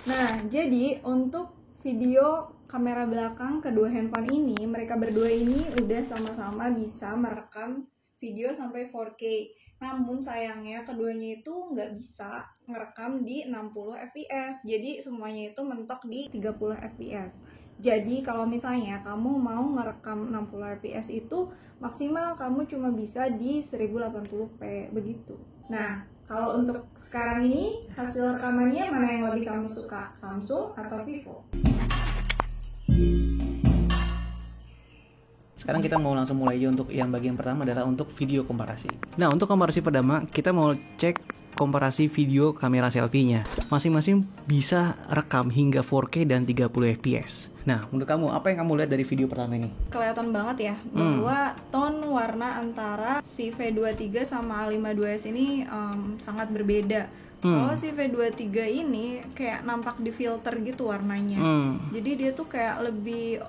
Nah, jadi untuk video kamera belakang kedua handphone ini, mereka berdua ini udah sama-sama bisa merekam video sampai 4K. Namun sayangnya keduanya itu nggak bisa ngerekam di 60 fps. Jadi semuanya itu mentok di 30 fps. Jadi kalau misalnya kamu mau ngerekam 60 fps itu maksimal kamu cuma bisa di 1080p begitu. Nah, kalau untuk sekarang ini hasil rekamannya mana yang lebih kamu suka, Samsung atau Vivo? Sekarang kita mau langsung mulai aja untuk yang bagian pertama adalah untuk video komparasi. Nah, untuk komparasi pertama kita mau cek komparasi video kamera selfie-nya. Masing-masing bisa rekam hingga 4K dan 30 fps. Nah, menurut kamu apa yang kamu lihat dari video pertama ini? Kelihatan banget ya bahwa tone warna antara si V23 sama A52s ini sangat berbeda. Kalau si V23 ini kayak nampak di filter gitu warnanya. Jadi dia tuh kayak lebih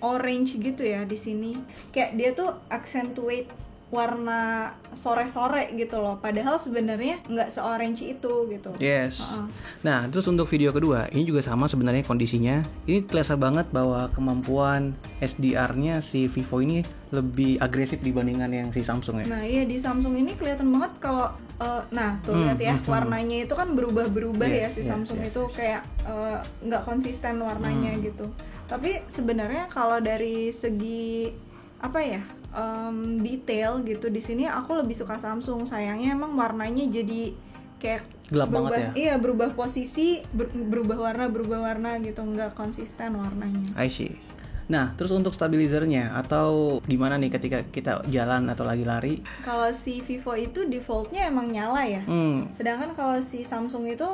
orange gitu ya di sini. Kayak dia tuh accentuate warna sore-sore gitu loh. Padahal sebenarnya nggak se-orange itu gitu. Yes. Nah, terus untuk video kedua, ini juga sama sebenarnya kondisinya. Ini kelihatan banget bahwa kemampuan SDR-nya si Vivo ini lebih agresif dibandingkan yang si Samsung ya. Nah iya, di Samsung ini kelihatan banget kalau nah tuh lihat ya, warnanya itu kan berubah-berubah ya si Samsung itu kayak nggak konsisten warnanya gitu. Tapi sebenarnya kalau dari segi apa ya, detail gitu di sini aku lebih suka Samsung. Sayangnya emang warnanya jadi kayak gelap berubah, banget ya. Iya, berubah posisi, berubah warna gitu, nggak konsisten warnanya. I see. Nah, terus untuk stabilizernya atau gimana nih ketika kita jalan atau lagi lari? Kalau si Vivo itu defaultnya emang nyala ya. Sedangkan kalau si Samsung itu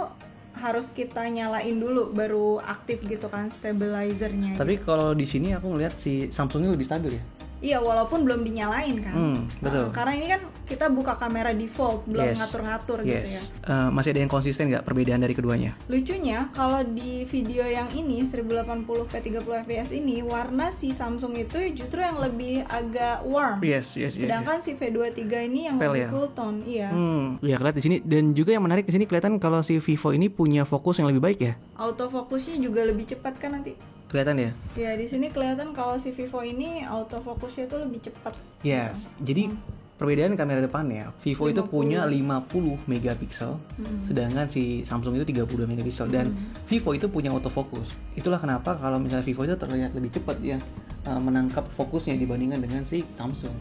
harus kita nyalain dulu baru aktif gitu kan stabilizernya. Tapi kalau di sini aku ngeliat si Samsungnya lebih stabil ya. Iya, walaupun belum dinyalain kan. Betul. Karena ini kan kita buka kamera default, belum ngatur-ngatur gitu ya. Masih ada yang konsisten nggak perbedaan dari keduanya? Lucunya kalau di video yang ini 1080p 30 fps ini warna si Samsung itu justru yang lebih agak warm. Yes. Sedangkan si V23 ini yang pale lebih ya? cool tone, iya. Ya kelihatan di sini, dan juga yang menarik di sini kelihatan kalau si Vivo ini punya fokus yang lebih baik ya. Autofokusnya juga lebih cepat kan nanti. Kelihatan ya? Ya, di sini kelihatan kalau si Vivo ini autofokusnya tuh lebih cepat. Yes. Jadi perbedaan kamera depannya, Vivo itu punya 50 megapiksel, sedangkan si Samsung itu 32 megapiksel dan Vivo itu punya autofocus. Itulah kenapa kalau misalnya Vivo itu terlihat lebih cepat ya menangkap fokusnya dibandingkan dengan si Samsung.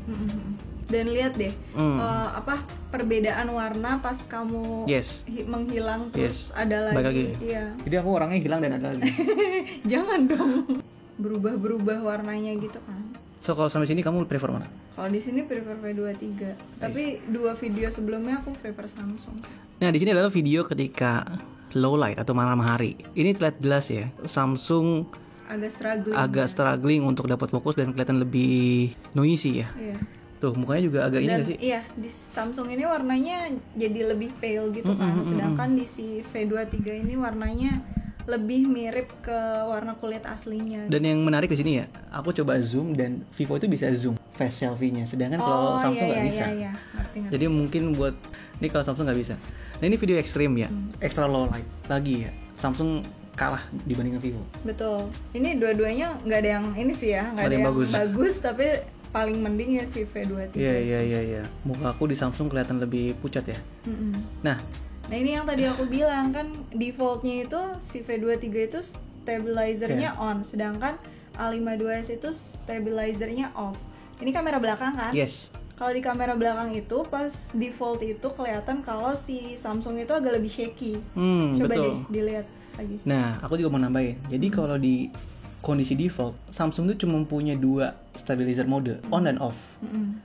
Dan lihat deh perbedaan warna pas kamu menghilang terus ada lagi. Iya. Jadi aku orangnya hilang dan ada lagi. Jangan dong. Berubah warnanya gitu kan. So kalau sampai sini kamu prefer mana? Kalau di sini prefer V23. Tapi dua video sebelumnya aku prefer Samsung. Nah, di sini adalah video ketika low light atau malam hari. Ini terlihat jelas ya. Samsung agak struggling untuk dapat fokus dan kelihatan lebih noisy ya. Iya. Tuh, mukanya juga agak ini gak sih? Iya, di Samsung ini warnanya jadi lebih pale gitu kan. Sedangkan di si V23 ini warnanya lebih mirip ke warna kulit aslinya. Dan yang menarik di sini ya, aku coba zoom dan Vivo itu bisa zoom face selfie-nya, sedangkan kalau Samsung nggak bisa. Ngerti. Jadi mungkin buat ini kalau Samsung nggak bisa. Nah, ini video ekstrim ya, extra low light lagi ya. Samsung kalah dibandingkan Vivo. Betul. Ini dua-duanya nggak ada yang ini sih ya, nggak ada yang bagus tapi paling mending ya si V23. Iya. Muka aku di Samsung kelihatan lebih pucat ya. Nah, ini yang tadi aku bilang kan defaultnya itu si V23 itu stabilizernya on, sedangkan A52s itu stabilizernya off. Ini kamera belakang kan? Yes. Kalau di kamera belakang itu pas default itu kelihatan kalau si Samsung itu agak lebih shaky. Coba betul. deh dilihat lagi. Nah, aku juga mau nambahin. Jadi kalau di kondisi default, Samsung itu cuma punya 2 stabilizer mode, on dan off.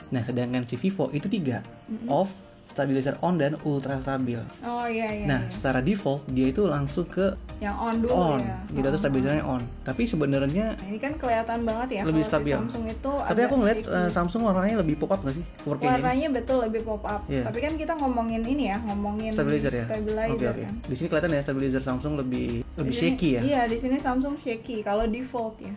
Nah, sedangkan si Vivo itu 3, off, stabilizer on dan ultra stabil. Oh iya. Nah, secara default dia itu langsung ke yang on dulu ya. Gitu tuh stabilizernya on. Tapi sebenarnya ini kan kelihatan banget ya lebih kalau stabil. si Samsung itu. Tapi aku ngeliat Samsung warnanya lebih pop up nggak sih? 4K warnanya ini? Betul lebih pop up. Tapi kan kita ngomongin ini ya, ngomongin stabilizer ya. Stabilizer Okay. kan. Di sini kelihatan ya stabilizer Samsung lebih shaky ya. Iya, di sini Samsung shaky kalau default ya.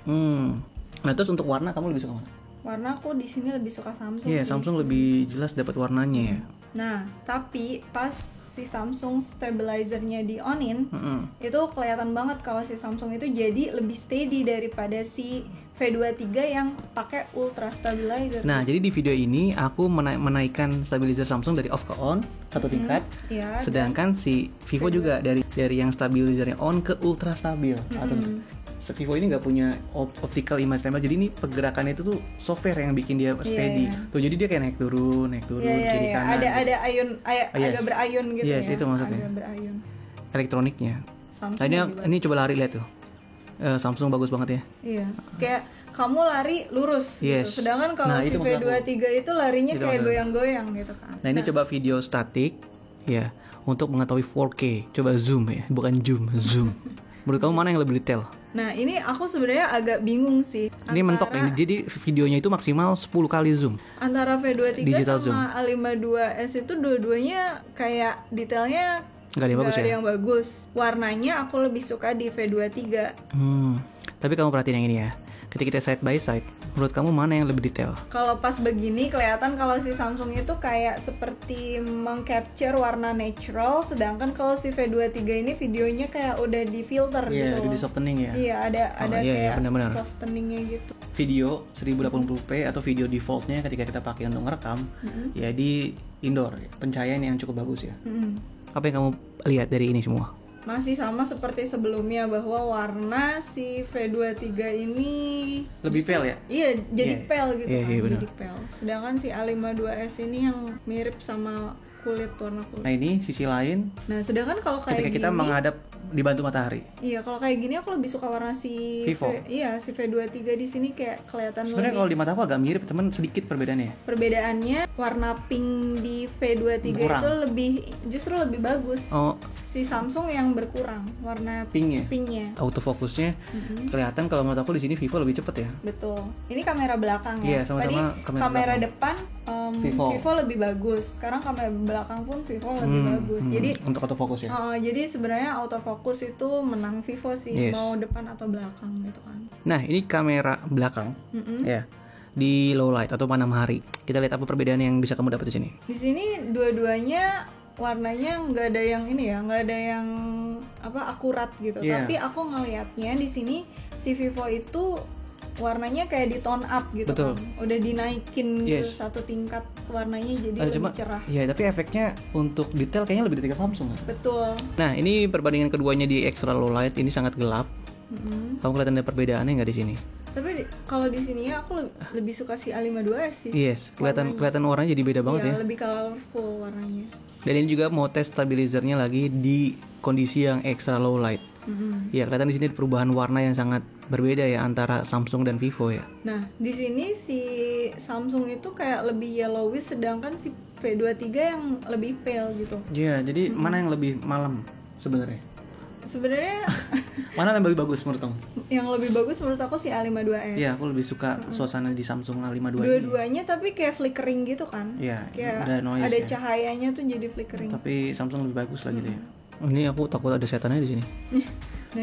Nah, terus untuk warna kamu lebih suka mana? Warna aku di sini lebih suka Samsung. Iya, Samsung lebih jelas dapat warnanya ya. Nah, tapi pas si Samsung stabilizernya di onin, itu kelihatan banget kalau si Samsung itu jadi lebih steady daripada si V23 yang pakai ultra stabilizer. Nah, jadi di video ini aku menaikkan stabilizer Samsung dari off ke on satu tingkat. Iya, sedangkan si Vivo juga dari yang stabilizernya on ke ultra stabil. Atau Vivo ini nggak punya optical image timer, jadi ini pergerakannya itu tuh software yang bikin dia steady. Tuh jadi dia kayak naik turun kiri kanan. Ada ayun, agak berayun gitu ya. Itu maksudnya. Agak berayun. Elektroniknya. Samsung Nah, ini coba lari lihat tuh. Samsung bagus banget ya. Iya. Kayak kamu lari lurus gitu. Sedangkan kalau si V23 itu larinya kayak goyang-goyang gitu kan. Nah, ini coba video statik ya untuk mengetahui 4K. Coba zoom ya, bukan zoom. Menurut kamu mana yang lebih detail? Nah, ini aku sebenarnya agak bingung sih. Ini mentok ini. Jadi videonya itu maksimal 10 kali zoom. Antara V23 Digital sama A52s itu dua-duanya kayak detailnya nggak ada yang bagus. Warnanya aku lebih suka di V23. Tapi kamu perhatiin yang ini ya. Ketika kita side by side, menurut kamu mana yang lebih detail? Kalau pas begini kelihatan kalau si Samsung itu kayak seperti mengcapture warna natural, sedangkan kalau si V23 ini videonya kayak udah di filter gitu. Iya, udah di softening ya. Iya, ada kayak benar-benar. softeningnya gitu. Video 1080p atau video defaultnya ketika kita pakai untuk ngerekam, ya di indoor, pencahayaan yang cukup bagus ya. Apa yang kamu lihat dari ini semua? Masih sama seperti sebelumnya bahwa warna si V23 ini lebih pale ya? Iya, jadi pale gitu kan, bener. jadi pale. Sedangkan si A52s ini yang mirip sama warna kulit. Nah, ini sisi lain. Nah, sedangkan kalau kayak ketika kita gini, menghadap dibantu matahari. Iya, kalau kayak gini aku lebih suka warna si Vivo. si V23 di sini kayak kelihatan lebih. Sebenarnya kalau di mata aku agak mirip, teman, sedikit perbedaannya. Perbedaannya warna pink di V23 berkurang. itu justru lebih bagus. Oh, Si Samsung yang berkurang warna pinknya. Autofokusnya kelihatan, kalau menurut aku di sini Vivo lebih cepet ya. Betul. Ini kamera belakang ya. Iya, sama-sama Tadi kamera depan Vivo lebih bagus. Sekarang kamera belakang pun Vivo lebih bagus. Jadi untuk autofokus ya. jadi sebenarnya autofokus itu menang Vivo sih, mau depan atau belakang gitu kan. Nah, ini kamera belakang ya. Di low light atau malam hari. Kita lihat apa perbedaan yang bisa kamu dapat di sini. Di sini dua-duanya warnanya nggak ada yang ini ya, nggak ada yang akurat gitu. Tapi aku ngelihatnya di sini si Vivo itu warnanya kayak di tone up gitu. Betul. Kan. Udah dinaikin gitu satu tingkat warnanya jadi lebih cerah. Iya, tapi efeknya untuk detail kayaknya lebih dari Samsung kan? Betul. Nah, ini perbandingan keduanya di extra low light, ini sangat gelap. Kamu kelihatan ada perbedaannya nggak di sini? Tapi kalau di sini ya aku lebih suka si A52s sih. Yes, kelihatan warnanya jadi beda banget ya. Lebih colorful warnanya. Dan ini juga mau tes stabilizernya lagi di kondisi yang extra low light. Ya, kelihatan di sini perubahan warna yang sangat berbeda ya antara Samsung dan Vivo ya. Nah, di sini si Samsung itu kayak lebih yellowish, sedangkan si V23 yang lebih pale gitu. Iya, jadi mana yang lebih malam sebenarnya? Sebenarnya mana yang lebih bagus menurut kamu? Yang lebih bagus menurut aku si A52s. Iya, aku lebih suka suasana di Samsung A52 Dua-duanya tapi kayak flickering gitu kan. Iya, kayak ada noise ada ya. Cahayanya tuh jadi flickering. Tapi Samsung lebih bagus lah gitu ya. Ini aku takut ada setannya di sini.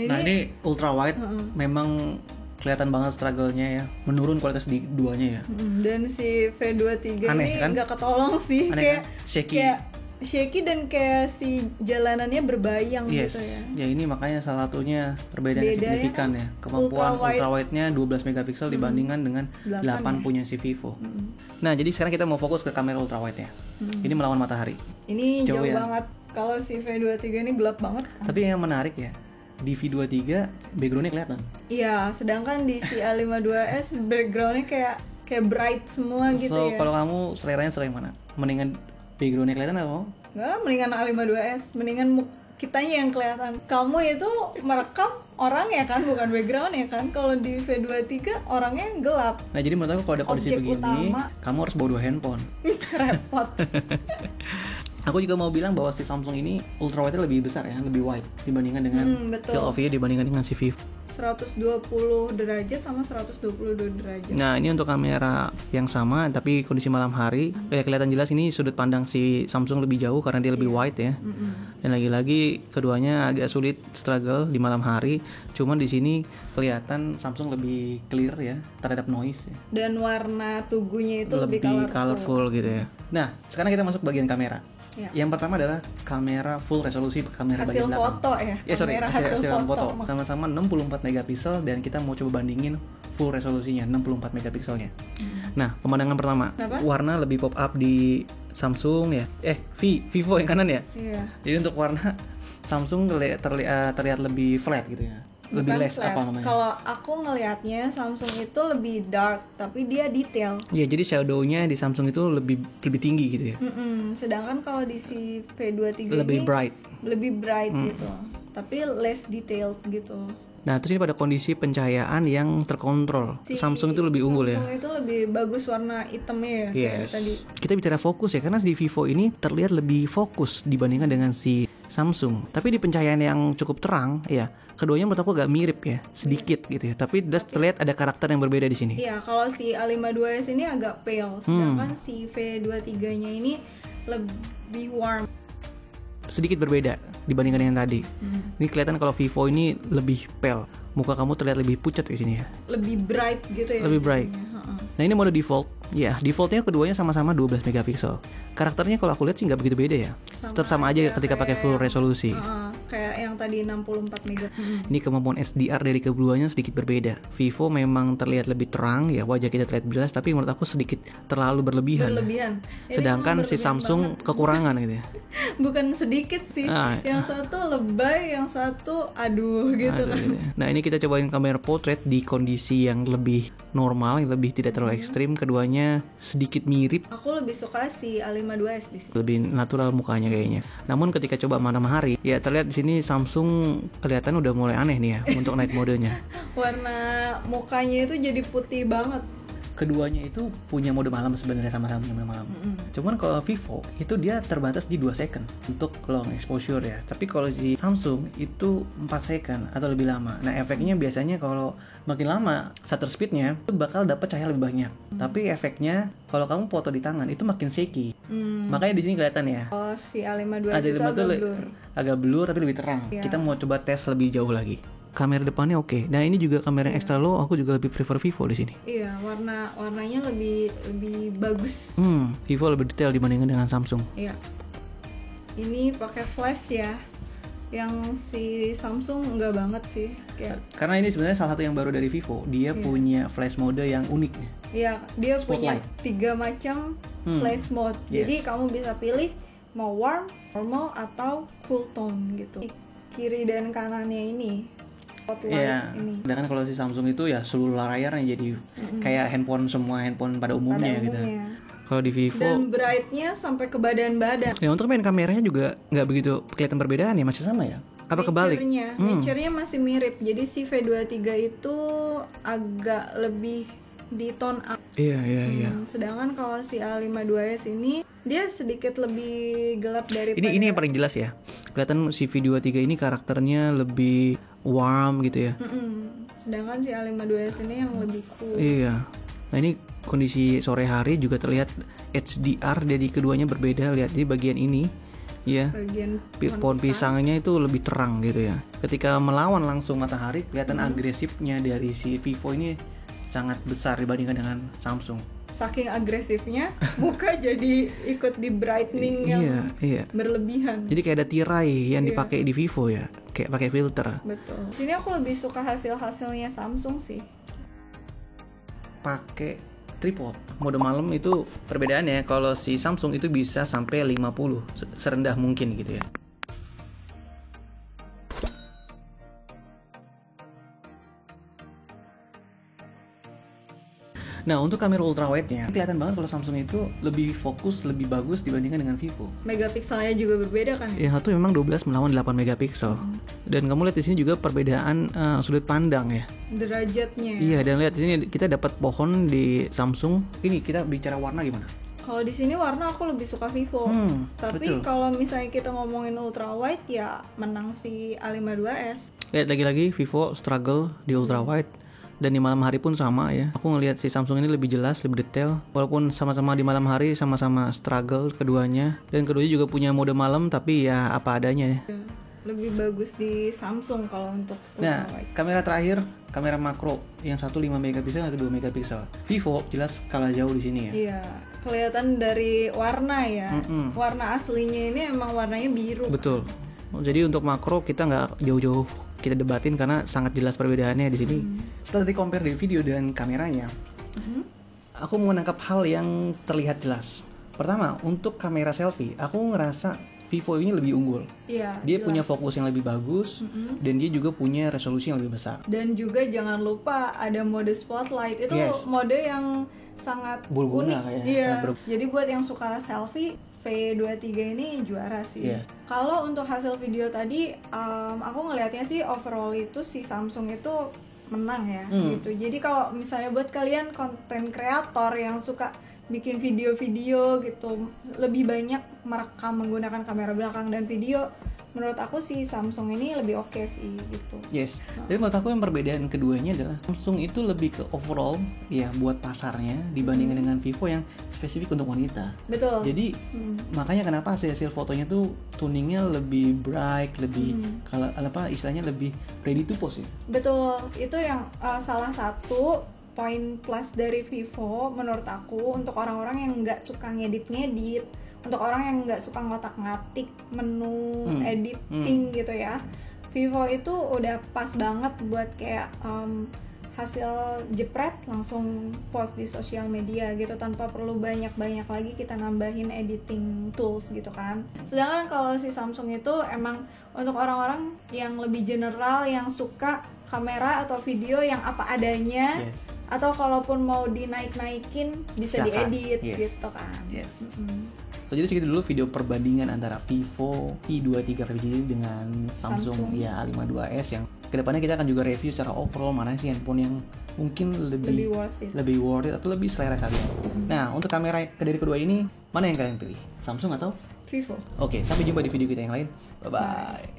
Nah, ini ultra wide memang kelihatan banget struggle-nya ya. Menurun kualitas di duanya ya. Dan si V23 aneh, ini kan? nggak ketolong sih. Aneh, kayak kan? shaky dan kayak si jalanannya berbayang gitu ya. Ya ini makanya salah satunya perbedaan yang signifikan ya. Kemampuan ultra wide-nya 12 megapiksel dibandingkan dengan 8 punya si Vivo. Nah, jadi sekarang kita mau fokus ke kamera ultra wide-nya. Ini melawan matahari. Ini jauh banget. Kalau si V23 ini gelap banget kan. Tapi yang menarik ya, di V23 background-nya kelihatan. Iya, sedangkan di si A52s background-nya kayak bright semua gitu ya. Kalau kamu seleranya yang mana? Mendingan background-nya kelihatan atau? Enggak, mendingan A52s, mendingan kitanya yang kelihatan. Kamu itu merekam orang ya kan, bukan background ya kan. Kalau di V23 orangnya gelap. Nah, jadi menurut aku kalau ada kondisi begini, kamu harus bawa 2 handphone. Repot. Aku juga mau bilang bahwa si Samsung ini ultra wide-nya lebih besar ya, lebih wide dibandingkan dengan field of view dibandingkan dengan si Vivo. 120 derajat sama 122 derajat. Nah, ini untuk kamera yang sama tapi kondisi malam hari. Kelihatan jelas ini sudut pandang si Samsung lebih jauh karena dia lebih wide ya. Dan lagi-lagi keduanya agak sulit struggle di malam hari. Cuman di sini kelihatan Samsung lebih clear ya terhadap noise ya. Dan warna tugunya itu lebih colorful gitu ya. Nah, sekarang kita masuk bagian kamera. Ya. Yang pertama adalah kamera full resolusi, kamera hasil bagian belakang. foto ya. Hasil foto. Sama-sama 64 megapiksel dan kita mau coba bandingin full resolusinya 64 megapikselnya. Nah, pemandangan pertama, warna lebih pop up di Samsung ya. Vivo yang kanan ya. Iya. Jadi untuk warna Samsung terlihat lebih flat gitu ya. Lebih less flat. apa namanya? Kalau aku ngelihatnya Samsung itu lebih dark, tapi dia detail. Iya, jadi shadownya di Samsung itu lebih tinggi gitu ya. Sedangkan kalau di si V23 lebih ini lebih bright gitu, tapi less detailed gitu. Nah, terus ini pada kondisi pencahayaan yang terkontrol. Samsung itu lebih unggul ya. Samsung itu lebih bagus warna hitamnya ya. Yes. Tadi. Kita bicara fokus ya, karena di Vivo ini terlihat lebih fokus dibandingkan dengan si Samsung. Tapi di pencahayaan yang cukup terang ya, keduanya menurut aku agak mirip ya, sedikit gitu ya. Tapi terlihat ada karakter yang berbeda di sini. Iya, kalau si A52s ini agak pale, sedangkan si V23-nya ini lebih warm. Sedikit berbeda dibandingkan yang tadi. Ini kelihatan kalau Vivo ini lebih pale. Muka kamu terlihat lebih pucat di sini ya. Lebih bright gitu ya. Lebih bright. Nah, ini mode default. Ya, defaultnya keduanya sama-sama 12 megapiksel. Karakternya kalau aku lihat sih nggak begitu beda ya. Tetap sama aja ketika pakai full resolusi. Kayak yang tadi 64 mega. Ini kemampuan SDR dari keduanya sedikit berbeda. Vivo memang terlihat lebih terang ya, wajah kita terlihat jelas, tapi menurut aku sedikit terlalu berlebihan. Sedangkan si Samsung banget. Kekurangan gitu ya. Bukan sedikit sih. Yang satu lebay, yang satu aduh gitu kan. Gitu. Nah, ini kita cobain kamera portrait di kondisi yang lebih normal, yang lebih tidak terlalu ekstrim. Keduanya sedikit mirip. Aku lebih suka si A52s di sini. Lebih natural mukanya kayaknya. Namun ketika coba malam hari, ya terlihat di sini Samsung kelihatan udah mulai aneh nih ya untuk night modenya. Warna mukanya itu jadi putih banget. Keduanya itu punya mode malam sebenarnya, sama-sama punya mode malam. Cuman kalau Vivo itu dia terbatas di 2 second untuk long exposure ya. Tapi kalau di Samsung itu 4 second atau lebih lama. Nah, efeknya biasanya kalau makin lama shutter speednya itu bakal dapat cahaya lebih banyak. Tapi efeknya kalau kamu foto di tangan itu makin shaky. Makanya di sini kelihatan ya. Oh, si A52 itu agak blur. Agak blur tapi lebih terang. Ya. Kita mau coba tes lebih jauh lagi. Kamera depannya oke. Nah, ini juga kamera yang extra low, aku juga lebih prefer Vivo di sini. Iya, warnanya lebih bagus. Vivo lebih detail dibandingkan dengan Samsung. Iya. Ini pakai flash ya. Yang si Samsung enggak banget sih. Karena ini sebenarnya salah satu yang baru dari Vivo. Dia punya flash mode yang unik. Iya, dia Spotlight. punya 3 macam flash mode. Jadi kamu bisa pilih mau warm, normal atau cool tone gitu. Kiri dan kanannya ini spotlight ini. Sedangkan kalau si Samsung itu ya seluruh layarnya jadi kayak semua handphone pada umumnya gitu. Kalau di Vivo dan brightnya sampai ke badan-badan. Ya, untuk main kameranya juga nggak begitu kelihatan perbedaan ya, masih sama ya? Apa kebalik? Nature-nya masih mirip. Jadi si V23 itu agak lebih di tone up. Iya. Sedangkan kalau si A52s ini dia sedikit lebih gelap daripada. Ini yang paling jelas ya. Kelihatan si V23 ini karakternya lebih warm gitu ya. Sedangkan si A52s ini yang lebih cool. Iya. Nah, ini kondisi sore hari juga terlihat HDR dari keduanya berbeda. Lihat di bagian ini, ya. Bagian pohon pisangnya itu lebih terang gitu ya. Ketika melawan langsung matahari, kelihatan agresifnya dari si Vivo ini sangat besar dibandingkan dengan Samsung. Saking agresifnya, muka jadi ikut di brightening yang berlebihan. Jadi kayak ada tirai yang dipakai di Vivo ya, kayak pakai filter. Betul. Sini aku lebih suka hasilnya Samsung sih. Pakai tripod. Mode malam itu perbedaannya, kalau si Samsung itu bisa sampai 50, serendah mungkin gitu ya. Nah, untuk kamera ultrawide-nya kelihatan banget kalau Samsung itu lebih fokus, lebih bagus dibandingkan dengan Vivo. Megapikselnya juga berbeda kan? Yang satu memang 12 melawan 8 megapiksel. Dan kamu lihat di sini juga perbedaan sudut pandang ya. Derajatnya. Iya, dan lihat di sini kita dapat pohon di Samsung. Ini kita bicara warna gimana? Kalau di sini warna aku lebih suka Vivo. Tapi kalau misalnya kita ngomongin ultrawide ya menang si A52s. Lihat lagi-lagi Vivo struggle di ultra wide, dan di malam hari pun sama ya. Aku ngelihat si Samsung ini lebih jelas, lebih detail. Walaupun sama-sama di malam hari, sama-sama struggle keduanya. Dan keduanya juga punya mode malam, tapi ya apa adanya ya. Lebih bagus di Samsung kalau untuk Nah, ultra wide. kamera terakhir, kamera makro. Yang satu 5 megapiksel, yang kedua megapiksel. Vivo jelas kalah jauh di sini ya. Iya, kelihatan dari warna ya. Warna aslinya ini emang warnanya biru. Betul. Jadi untuk makro kita nggak jauh-jauh kita debatin karena sangat jelas perbedaannya di sini. Setelah di compare di video dan kameranya, aku menangkap hal yang terlihat jelas. Pertama, untuk kamera selfie, aku ngerasa Vivo ini lebih unggul. Iya. Dia jelas. punya fokus yang lebih bagus, dan dia juga punya resolusi yang lebih besar. Dan juga jangan lupa ada mode spotlight. Itu Yes. mode yang sangat Berguna unik. kayaknya, Iya. sangat Jadi buat yang suka selfie, V23 ini juara sih. Yes. Kalau untuk hasil video tadi, aku ngelihatnya sih overall itu si Samsung itu menang ya gitu. Jadi kalau misalnya buat kalian konten kreator yang suka bikin video-video gitu, lebih banyak merekam menggunakan kamera belakang dan video, menurut aku sih Samsung ini lebih oke sih gitu. Yes. Jadi menurut aku yang perbedaan keduanya adalah Samsung itu lebih ke overall ya buat pasarnya dibandingkan dengan Vivo yang spesifik untuk wanita. Betul. Jadi makanya kenapa hasil fotonya tuh tuningnya lebih bright, lebih kalau apa istilahnya lebih ready to post ya. Betul, itu yang salah satu poin plus dari Vivo menurut aku untuk orang-orang yang nggak suka ngedit-ngedit, untuk orang yang nggak suka ngotak-ngatik menu editing gitu ya. Vivo itu udah pas banget buat kayak hasil jepret langsung post di sosial media gitu tanpa perlu banyak-banyak lagi kita nambahin editing tools gitu kan. Sedangkan kalau si Samsung itu emang untuk orang-orang yang lebih general yang suka kamera atau video yang apa adanya. Yes. Atau kalaupun mau dinaik-naikin bisa Silakan. diedit Yes. gitu kan. Yes. So, jadi segitu dulu video perbandingan antara Vivo P23 5G dengan Samsung ya A52s yang kedepannya kita akan juga review secara overall mana sih handphone yang mungkin Lebih worth it. atau lebih selera kalian. Nah, untuk kamera dari kedua ini mana yang kalian pilih? Samsung atau Vivo. Oke, sampai jumpa di video kita yang lain. Bye bye.